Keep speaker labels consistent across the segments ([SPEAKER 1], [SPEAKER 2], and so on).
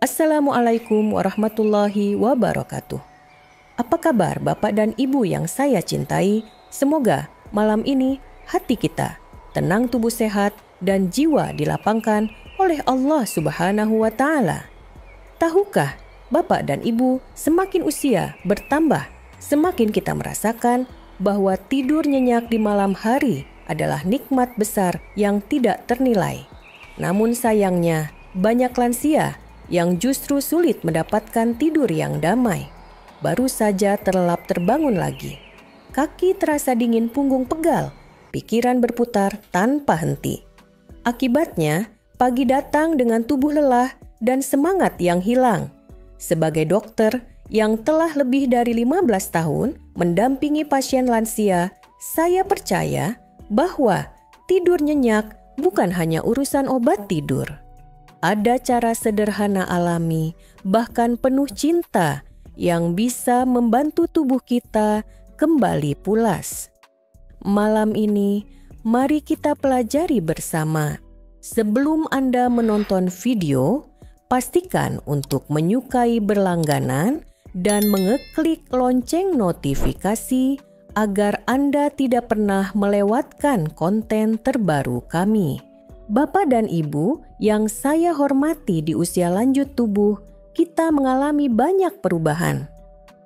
[SPEAKER 1] Assalamualaikum warahmatullahi wabarakatuh. Apa kabar Bapak dan Ibu yang saya cintai? Semoga malam ini hati kita tenang, tubuh sehat, dan jiwa dilapangkan oleh Allah Subhanahu wa Ta'ala. Tahukah Bapak dan Ibu, semakin usia bertambah, semakin kita merasakan bahwa tidur nyenyak di malam hari adalah nikmat besar yang tidak ternilai. Namun sayangnya, banyak lansia yang justru sulit mendapatkan tidur yang damai. Baru saja terlelap terbangun lagi. Kaki terasa dingin, punggung pegal, pikiran berputar tanpa henti. Akibatnya, pagi datang dengan tubuh lelah dan semangat yang hilang. Sebagai dokter yang telah lebih dari 15 tahun mendampingi pasien lansia, saya percaya bahwa tidur nyenyak bukan hanya urusan obat tidur. Ada cara sederhana alami, bahkan penuh cinta, yang bisa membantu tubuh kita kembali pulas. Malam ini, mari kita pelajari bersama. Sebelum Anda menonton video, pastikan untuk menyukai berlangganan dan mengeklik lonceng notifikasi agar Anda tidak pernah melewatkan konten terbaru kami. Bapak dan Ibu yang saya hormati, di usia lanjut tubuh, kita mengalami banyak perubahan.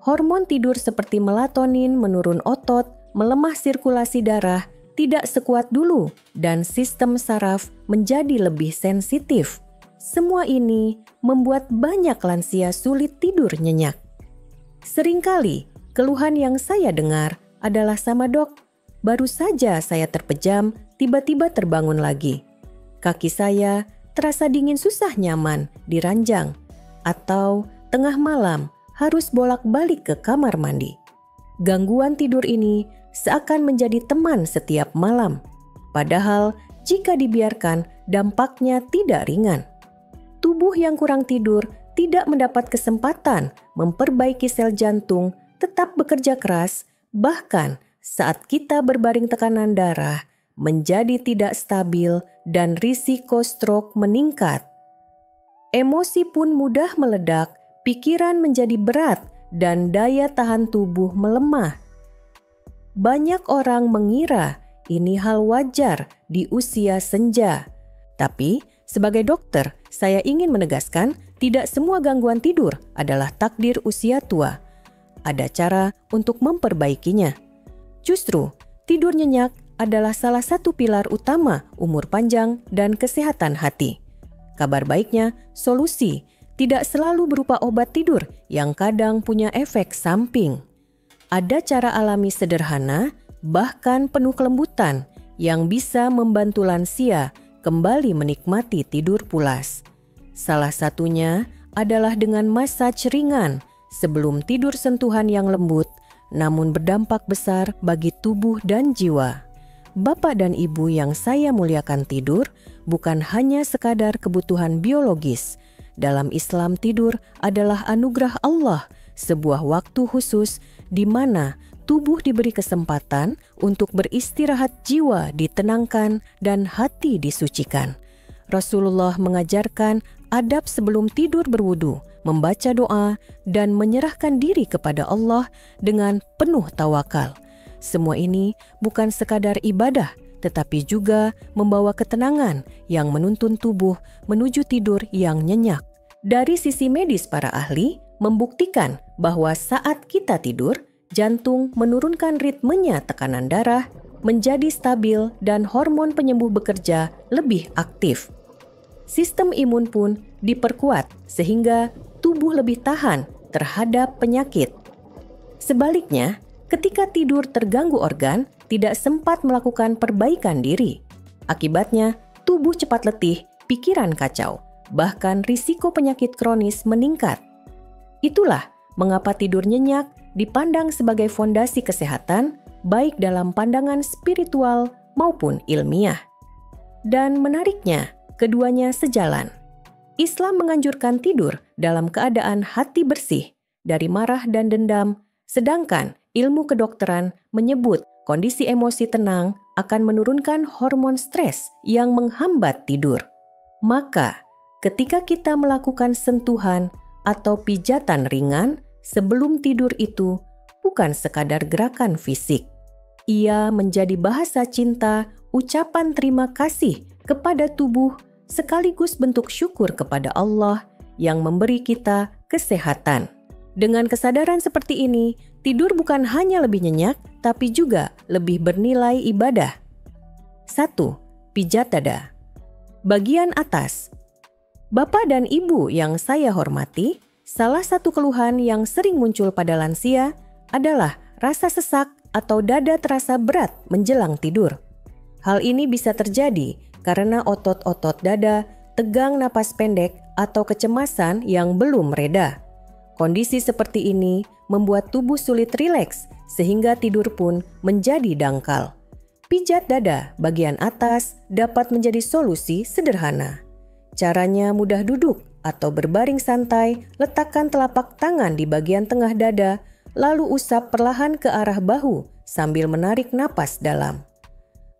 [SPEAKER 1] Hormon tidur seperti melatonin menurun otot, melemah sirkulasi darah, tidak sekuat dulu, dan sistem saraf menjadi lebih sensitif. Semua ini membuat banyak lansia sulit tidur nyenyak. Seringkali, keluhan yang saya dengar adalah, "Sama dok, baru saja saya terpejam, tiba-tiba terbangun lagi. Kaki saya terasa dingin, susah nyaman di ranjang, atau tengah malam harus bolak-balik ke kamar mandi." Gangguan tidur ini seakan menjadi teman setiap malam. Padahal jika dibiarkan, dampaknya tidak ringan. Tubuh yang kurang tidur tidak mendapat kesempatan memperbaiki sel jantung, tetap bekerja keras, bahkan saat kita berbaring tekanan darah menjadi tidak stabil dan risiko stroke meningkat. Emosi pun mudah meledak, pikiran menjadi berat, dan daya tahan tubuh melemah. Banyak orang mengira ini hal wajar di usia senja. Tapi, sebagai dokter, saya ingin menegaskan tidak semua gangguan tidur adalah takdir usia tua. Ada cara untuk memperbaikinya. Justru, tidur nyenyak adalah salah satu pilar utama umur panjang dan kesehatan hati. Kabar baiknya, solusi tidak selalu berupa obat tidur yang kadang punya efek samping. Ada cara alami sederhana, bahkan penuh kelembutan, yang bisa membantu lansia kembali menikmati tidur pulas. Salah satunya adalah dengan massage ringan sebelum tidur, sentuhan yang lembut namun berdampak besar bagi tubuh dan jiwa. Bapak dan Ibu yang saya muliakan, tidur bukan hanya sekadar kebutuhan biologis. Dalam Islam, tidur adalah anugerah Allah, sebuah waktu khusus di mana tubuh diberi kesempatan untuk beristirahat, jiwa ditenangkan, dan hati disucikan. Rasulullah mengajarkan adab sebelum tidur: berwudu, membaca doa, dan menyerahkan diri kepada Allah dengan penuh tawakal. Semua ini bukan sekadar ibadah, tetapi juga membawa ketenangan yang menuntun tubuh menuju tidur yang nyenyak. Dari sisi medis, para ahli membuktikan bahwa saat kita tidur, jantung menurunkan ritmenya, tekanan darah menjadi stabil, dan hormon penyembuh bekerja lebih aktif. Sistem imun pun diperkuat sehingga tubuh lebih tahan terhadap penyakit. Sebaliknya, ketika tidur terganggu, organ tidak sempat melakukan perbaikan diri. Akibatnya, tubuh cepat letih, pikiran kacau, bahkan risiko penyakit kronis meningkat. Itulah mengapa tidur nyenyak dipandang sebagai fondasi kesehatan, baik dalam pandangan spiritual maupun ilmiah. Dan menariknya, keduanya sejalan. Islam menganjurkan tidur dalam keadaan hati bersih dari marah dan dendam, sedangkan ilmu kedokteran menyebut kondisi emosi tenang akan menurunkan hormon stres yang menghambat tidur. Maka, Ketika kita melakukan sentuhan atau pijatan ringan sebelum tidur itu bukan sekadar gerakan fisik. Ia menjadi bahasa cinta, ucapan terima kasih kepada tubuh sekaligus bentuk syukur kepada Allah yang memberi kita kesehatan. Dengan kesadaran seperti ini, tidur bukan hanya lebih nyenyak, tapi juga lebih bernilai ibadah. 1. Pijat dada. Bagian atas. Bapak dan Ibu yang saya hormati, salah satu keluhan yang sering muncul pada lansia adalah rasa sesak atau dada terasa berat menjelang tidur. Hal ini bisa terjadi karena otot-otot dada tegang napas pendek atau kecemasan yang belum reda. Kondisi seperti ini membuat tubuh sulit rileks sehingga tidur pun menjadi dangkal. Pijat dada bagian atas dapat menjadi solusi sederhana. Caranya mudah duduk atau berbaring santai, letakkan telapak tangan di bagian tengah dada, lalu usap perlahan ke arah bahu sambil menarik napas dalam.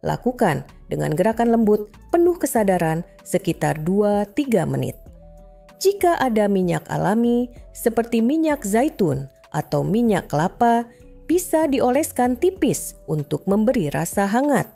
[SPEAKER 1] Lakukan dengan gerakan lembut penuh kesadaran sekitar 2-3 menit. Jika ada minyak alami seperti minyak zaitun atau minyak kelapa, bisa dioleskan tipis untuk memberi rasa hangat.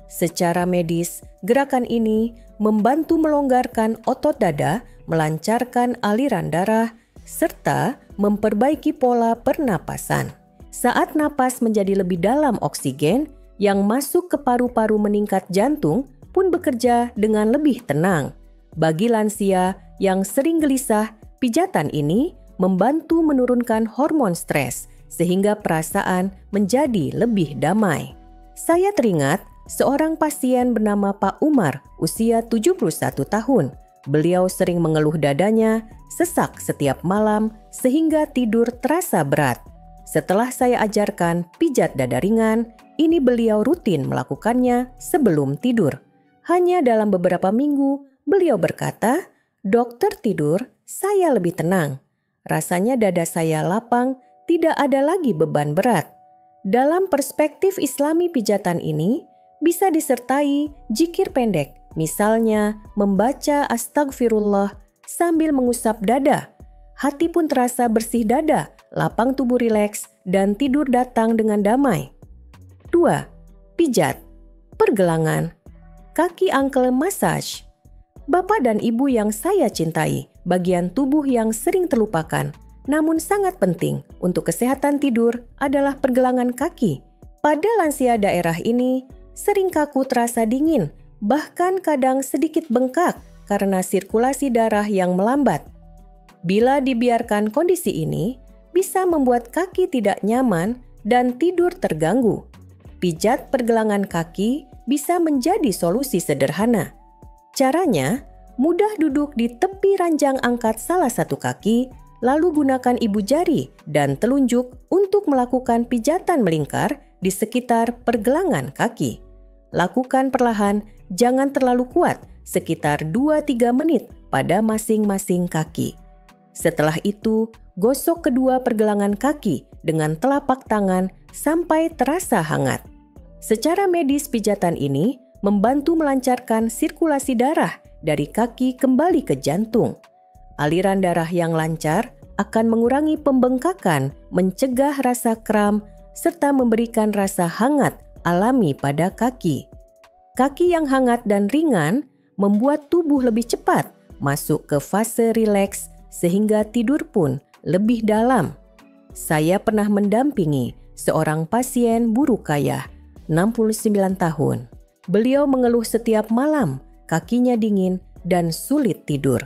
[SPEAKER 1] Secara medis, gerakan ini membantu melonggarkan otot dada, melancarkan aliran darah, serta memperbaiki pola pernapasan. Saat napas menjadi lebih dalam, oksigen yang masuk ke paru-paru meningkat, jantung pun bekerja dengan lebih tenang. Bagi lansia yang sering gelisah, pijatan ini membantu menurunkan hormon stres sehingga perasaan menjadi lebih damai. Saya teringat seorang pasien bernama Pak Umar, usia 71 tahun. Beliau sering mengeluh dadanya sesak setiap malam sehingga tidur terasa berat. Setelah saya ajarkan pijat dada ringan, ini beliau rutin melakukannya sebelum tidur. Hanya dalam beberapa minggu, beliau berkata, "Dokter, tidur saya lebih tenang. Rasanya dada saya lapang, tidak ada lagi beban berat." Dalam perspektif Islami, pijatan ini bisa disertai zikir pendek, misalnya membaca astagfirullah sambil mengusap dada. Hati pun terasa bersih dada, lapang tubuh rileks, dan tidur datang dengan damai. 2. Pijat. Pergelangan. Kaki ankle massage. Bapak dan Ibu yang saya cintai, bagian tubuh yang sering terlupakan, namun sangat penting untuk kesehatan tidur adalah pergelangan kaki. Pada lansia daerah ini, sering kaku terasa dingin, bahkan kadang sedikit bengkak karena sirkulasi darah yang melambat. Bila dibiarkan, kondisi ini bisa membuat kaki tidak nyaman dan tidur terganggu. Pijat pergelangan kaki bisa menjadi solusi sederhana. Caranya, mudah duduk di tepi ranjang angkat salah satu kaki, lalu gunakan ibu jari dan telunjuk untuk melakukan pijatan melingkar di sekitar pergelangan kaki. Lakukan perlahan, jangan terlalu kuat, sekitar 2-3 menit pada masing-masing kaki. Setelah itu, gosok kedua pergelangan kaki dengan telapak tangan sampai terasa hangat. Secara medis, pijatan ini membantu melancarkan sirkulasi darah dari kaki kembali ke jantung. Aliran darah yang lancar akan mengurangi pembengkakan, mencegah rasa kram, serta memberikan rasa hangat alami pada kaki. Kaki yang hangat dan ringan membuat tubuh lebih cepat masuk ke fase rileks sehingga tidur pun lebih dalam. Saya pernah mendampingi seorang pasien buruk kaya, 69 tahun. Beliau mengeluh setiap malam, kakinya dingin dan sulit tidur.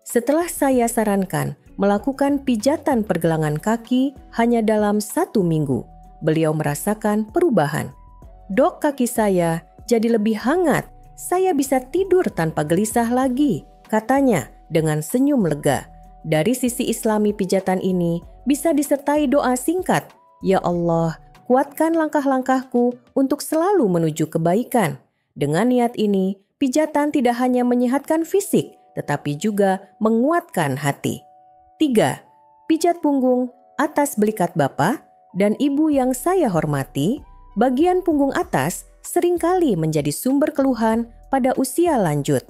[SPEAKER 1] Setelah saya sarankan melakukan pijatan pergelangan kaki hanya dalam 1 minggu, beliau merasakan perubahan. "Dok, kaki saya jadi lebih hangat, saya bisa tidur tanpa gelisah lagi," katanya dengan senyum lega. Dari sisi Islami, pijatan ini bisa disertai doa singkat, "Ya Allah, kuatkan langkah-langkahku untuk selalu menuju kebaikan." Dengan niat ini, pijatan tidak hanya menyehatkan fisik, tetapi juga menguatkan hati. 3. Pijat punggung atas belikat Bapak dan Ibu yang saya hormati. Bagian punggung atas seringkali menjadi sumber keluhan pada usia lanjut.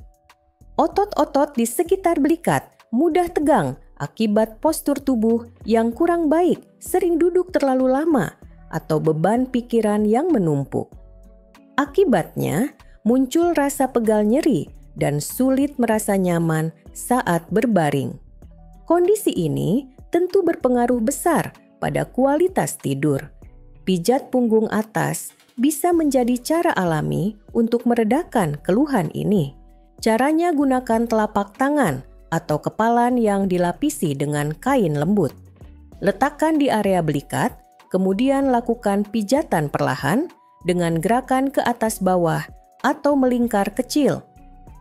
[SPEAKER 1] Otot-otot di sekitar belikat mudah tegang akibat postur tubuh yang kurang baik, sering duduk terlalu lama, atau beban pikiran yang menumpuk. Akibatnya, muncul rasa pegal nyeri dan sulit merasa nyaman saat berbaring. Kondisi ini tentu berpengaruh besar pada kualitas tidur. Pijat punggung atas bisa menjadi cara alami untuk meredakan keluhan ini. Caranya gunakan telapak tangan atau kepalan yang dilapisi dengan kain lembut. Letakkan di area belikat, kemudian lakukan pijatan perlahan dengan gerakan ke atas bawah atau melingkar kecil.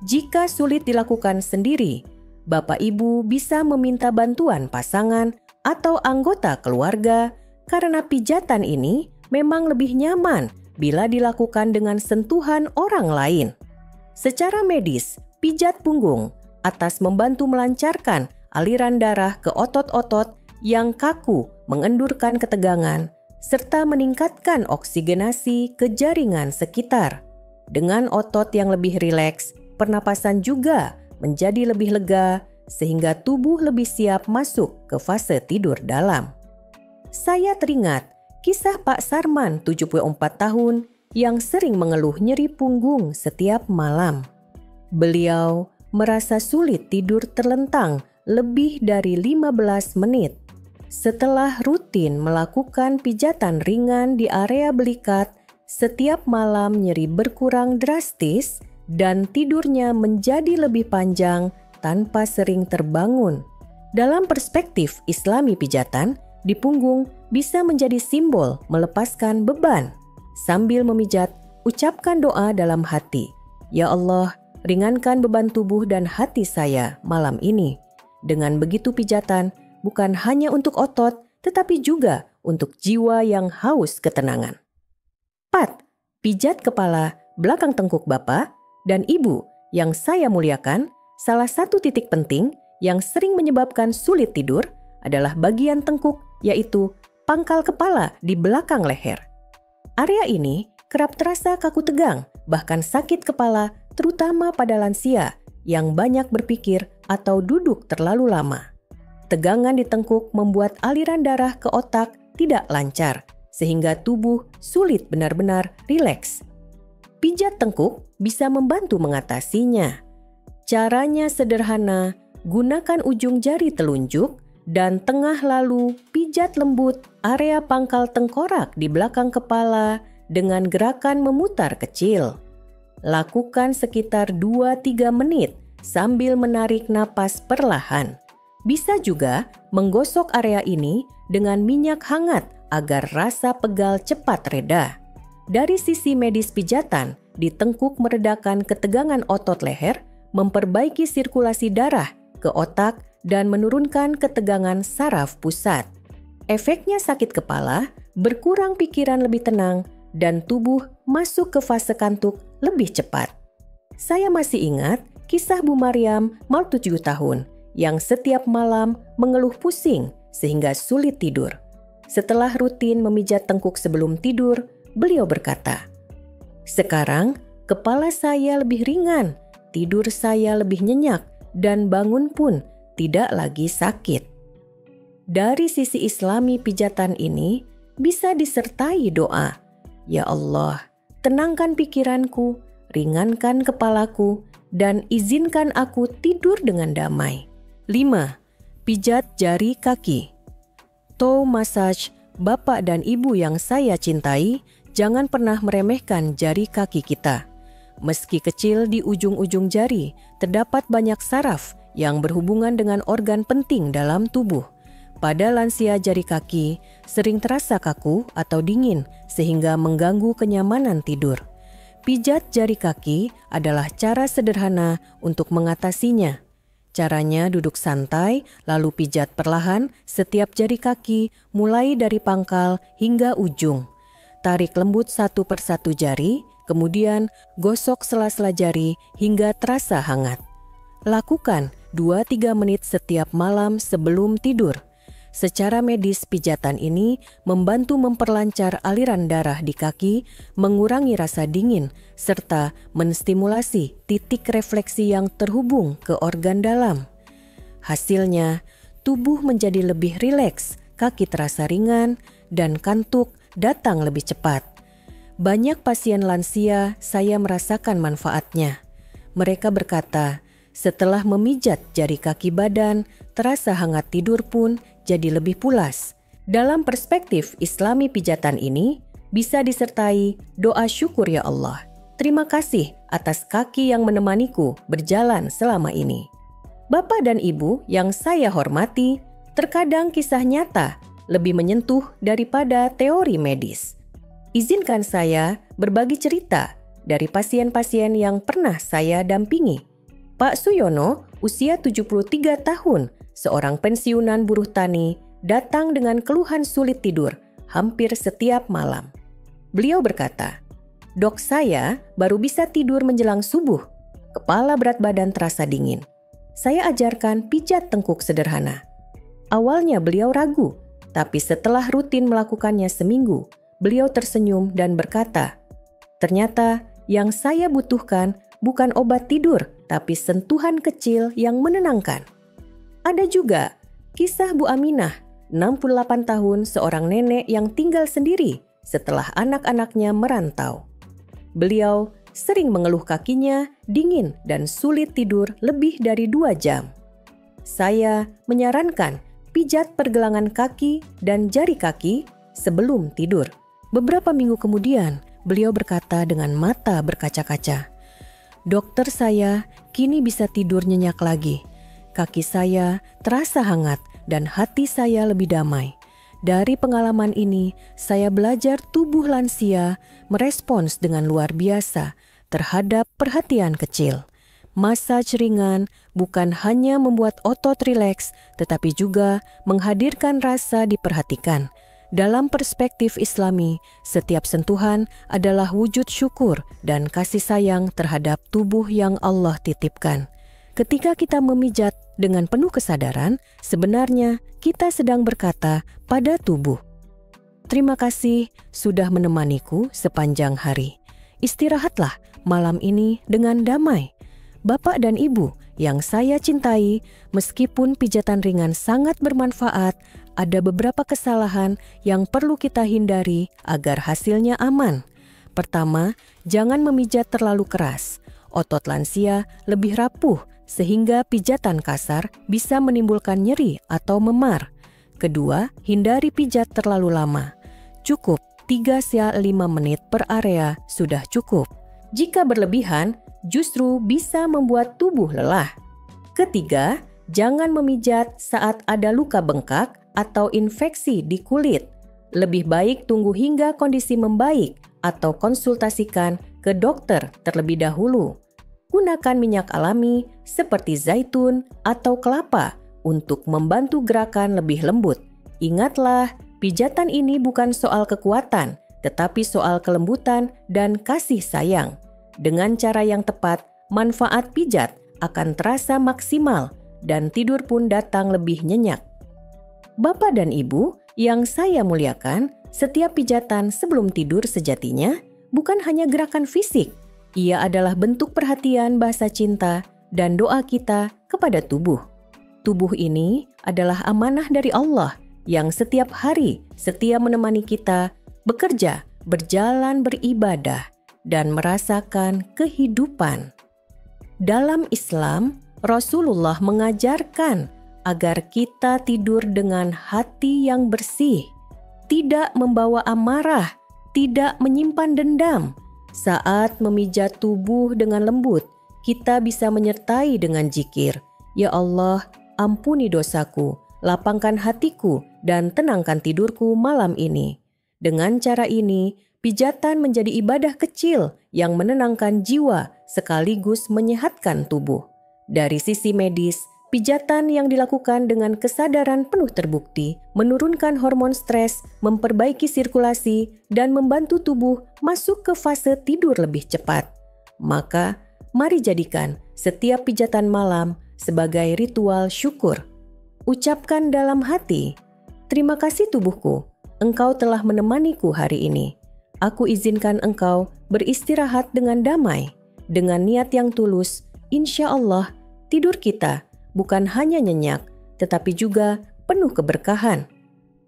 [SPEAKER 1] Jika sulit dilakukan sendiri, Bapak Ibu bisa meminta bantuan pasangan atau anggota keluarga karena pijatan ini memang lebih nyaman bila dilakukan dengan sentuhan orang lain. Secara medis, pijat punggung atas membantu melancarkan aliran darah ke otot-otot yang kaku, mengendurkan ketegangan, serta meningkatkan oksigenasi ke jaringan sekitar. Dengan otot yang lebih rileks, pernapasan juga menjadi lebih lega sehingga tubuh lebih siap masuk ke fase tidur dalam. Saya teringat kisah Pak Sarman 74 tahun yang sering mengeluh nyeri punggung setiap malam. Beliau merasa sulit tidur terlentang lebih dari 15 menit. Setelah rutin melakukan pijatan ringan di area belikat, setiap malam nyeri berkurang drastis dan tidurnya menjadi lebih panjang tanpa sering terbangun. Dalam perspektif Islami pijatan, di punggung bisa menjadi simbol melepaskan beban. Sambil memijat, ucapkan doa dalam hati. Ya Allah, ringankan beban tubuh dan hati saya malam ini. Dengan begitu pijatan bukan hanya untuk otot, tetapi juga untuk jiwa yang haus ketenangan. 4. Pijat kepala belakang tengkuk Bapak dan Ibu yang saya muliakan. Salah satu titik penting yang sering menyebabkan sulit tidur adalah bagian tengkuk, yaitu pangkal kepala di belakang leher. Area ini kerap terasa kaku tegang, bahkan sakit kepala, terutama pada lansia yang banyak berpikir atau duduk terlalu lama. Tegangan di tengkuk membuat aliran darah ke otak tidak lancar, sehingga tubuh sulit benar-benar rileks. Pijat tengkuk bisa membantu mengatasinya. Caranya sederhana, gunakan ujung jari telunjuk dan tengah lalu pijat lembut area pangkal tengkorak di belakang kepala dengan gerakan memutar kecil. Lakukan sekitar 2-3 menit sambil menarik napas perlahan. Bisa juga menggosok area ini dengan minyak hangat agar rasa pegal cepat reda. Dari sisi medis pijatan, di tengkuk meredakan ketegangan otot leher, memperbaiki sirkulasi darah ke otak dan menurunkan ketegangan saraf pusat. Efeknya sakit kepala, berkurang pikiran lebih tenang, dan tubuh masuk ke fase kantuk lebih cepat. Saya masih ingat kisah Bu Maryam, mau 7 tahun, yang setiap malam mengeluh pusing sehingga sulit tidur. Setelah rutin memijat tengkuk sebelum tidur, beliau berkata, "Sekarang kepala saya lebih ringan, tidur saya lebih nyenyak, dan bangun pun tidak lagi sakit." Dari sisi Islami pijatan ini bisa disertai doa, "Ya Allah, tenangkan pikiranku, ringankan kepalaku, dan izinkan aku tidur dengan damai." 5. Pijat jari kaki. Toe massage, Bapak dan Ibu yang saya cintai, jangan pernah meremehkan jari kaki kita. Meski kecil di ujung-ujung jari, terdapat banyak saraf yang berhubungan dengan organ penting dalam tubuh. Pada lansia jari kaki, sering terasa kaku atau dingin sehingga mengganggu kenyamanan tidur. Pijat jari kaki adalah cara sederhana untuk mengatasinya. Caranya duduk santai, lalu pijat perlahan setiap jari kaki mulai dari pangkal hingga ujung. Tarik lembut satu persatu jari, kemudian gosok sela-sela jari hingga terasa hangat. Lakukan 2-3 menit setiap malam sebelum tidur. Secara medis, pijatan ini membantu memperlancar aliran darah di kaki, mengurangi rasa dingin, serta menstimulasi titik refleksi yang terhubung ke organ dalam. Hasilnya, tubuh menjadi lebih rileks, kaki terasa ringan, dan kantuk datang lebih cepat. Banyak pasien lansia saya merasakan manfaatnya. Mereka berkata, setelah memijat jari kaki badan, terasa hangat tidur pun jadi lebih pulas. Dalam perspektif Islami, pijatan ini bisa disertai doa syukur, ya Allah, terima kasih atas kaki yang menemaniku berjalan selama ini. Bapak dan Ibu yang saya hormati, terkadang kisah nyata lebih menyentuh daripada teori medis. Izinkan saya berbagi cerita dari pasien-pasien yang pernah saya dampingi. Pak Suyono, usia 73 tahun, seorang pensiunan buruh tani, datang dengan keluhan sulit tidur hampir setiap malam. Beliau berkata, "Dok, saya baru bisa tidur menjelang subuh. Kepala berat badan terasa dingin. Saya ajarkan pijat tengkuk sederhana. Awalnya beliau ragu, tapi setelah rutin melakukannya seminggu, beliau tersenyum dan berkata, ternyata yang saya butuhkan bukan obat tidur, tapi sentuhan kecil yang menenangkan." Ada juga kisah Bu Aminah, 68 tahun, seorang nenek yang tinggal sendiri setelah anak-anaknya merantau. Beliau sering mengeluh kakinya dingin dan sulit tidur lebih dari 2 jam. Saya menyarankan pijat pergelangan kaki dan jari kaki sebelum tidur. Beberapa minggu kemudian, beliau berkata dengan mata berkaca-kaca, "Dokter, saya kini bisa tidur nyenyak lagi. Kaki saya terasa hangat dan hati saya lebih damai. Dari pengalaman ini, saya belajar tubuh lansia merespons dengan luar biasa terhadap perhatian kecil. Massage ringan bukan hanya membuat otot rileks, tetapi juga menghadirkan rasa diperhatikan. Dalam perspektif Islami, setiap sentuhan adalah wujud syukur dan kasih sayang terhadap tubuh yang Allah titipkan. Ketika kita memijat dengan penuh kesadaran, sebenarnya kita sedang berkata pada tubuh, "Terima kasih sudah menemaniku sepanjang hari. Istirahatlah malam ini dengan damai." Bapak dan Ibu yang saya cintai, meskipun pijatan ringan sangat bermanfaat, ada beberapa kesalahan yang perlu kita hindari agar hasilnya aman. Pertama, jangan memijat terlalu keras. Otot lansia lebih rapuh sehingga pijatan kasar bisa menimbulkan nyeri atau memar. Kedua, hindari pijat terlalu lama. Cukup 3-5 menit per area sudah cukup. Jika berlebihan, justru bisa membuat tubuh lelah. Ketiga, jangan memijat saat ada luka bengkak atau infeksi di kulit. Lebih baik tunggu hingga kondisi membaik atau konsultasikan ke dokter terlebih dahulu. Gunakan minyak alami seperti zaitun atau kelapa untuk membantu gerakan lebih lembut. Ingatlah, pijatan ini bukan soal kekuatan, tetapi soal kelembutan dan kasih sayang. Dengan cara yang tepat, manfaat pijat akan terasa maksimal dan tidur pun datang lebih nyenyak. Bapak dan Ibu yang saya muliakan, setiap pijatan sebelum tidur sejatinya bukan hanya gerakan fisik. Ia adalah bentuk perhatian, bahasa cinta, dan doa kita kepada tubuh. Tubuh ini adalah amanah dari Allah yang setiap hari setia menemani kita bekerja, berjalan, beribadah, dan merasakan kehidupan. Dalam Islam, Rasulullah mengajarkan agar kita tidur dengan hati yang bersih, tidak membawa amarah, tidak menyimpan dendam. Saat memijat tubuh dengan lembut, kita bisa menyertai dengan zikir, "Ya Allah, ampuni dosaku, lapangkan hatiku, dan tenangkan tidurku malam ini." Dengan cara ini, pijatan menjadi ibadah kecil yang menenangkan jiwa sekaligus menyehatkan tubuh. Dari sisi medis, pijatan yang dilakukan dengan kesadaran penuh terbukti menurunkan hormon stres, memperbaiki sirkulasi, dan membantu tubuh masuk ke fase tidur lebih cepat. Maka, mari jadikan setiap pijatan malam sebagai ritual syukur. Ucapkan dalam hati, Terima kasih tubuhku, engkau telah menemaniku hari ini. Aku izinkan engkau beristirahat dengan damai, dengan niat yang tulus. Insya Allah, tidur kita bukan hanya nyenyak, tetapi juga penuh keberkahan.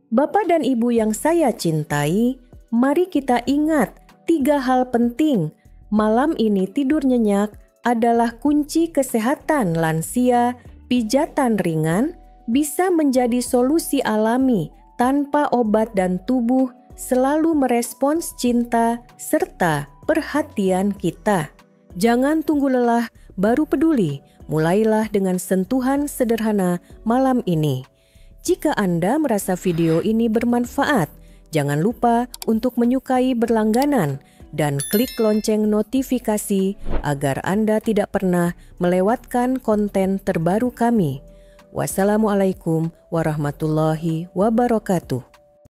[SPEAKER 1] Bapak dan Ibu yang saya cintai, mari kita ingat 3 hal penting. Malam ini tidur nyenyak adalah kunci kesehatan lansia. Pijatan ringan bisa menjadi solusi alami tanpa obat dan tubuh selalu merespons cinta serta perhatian kita. Jangan tunggu lelah baru peduli, mulailah dengan sentuhan sederhana malam ini. Jika Anda merasa video ini bermanfaat, jangan lupa untuk menyukai berlangganan dan klik lonceng notifikasi agar Anda tidak pernah melewatkan konten terbaru kami. Wassalamualaikum warahmatullahi wabarakatuh.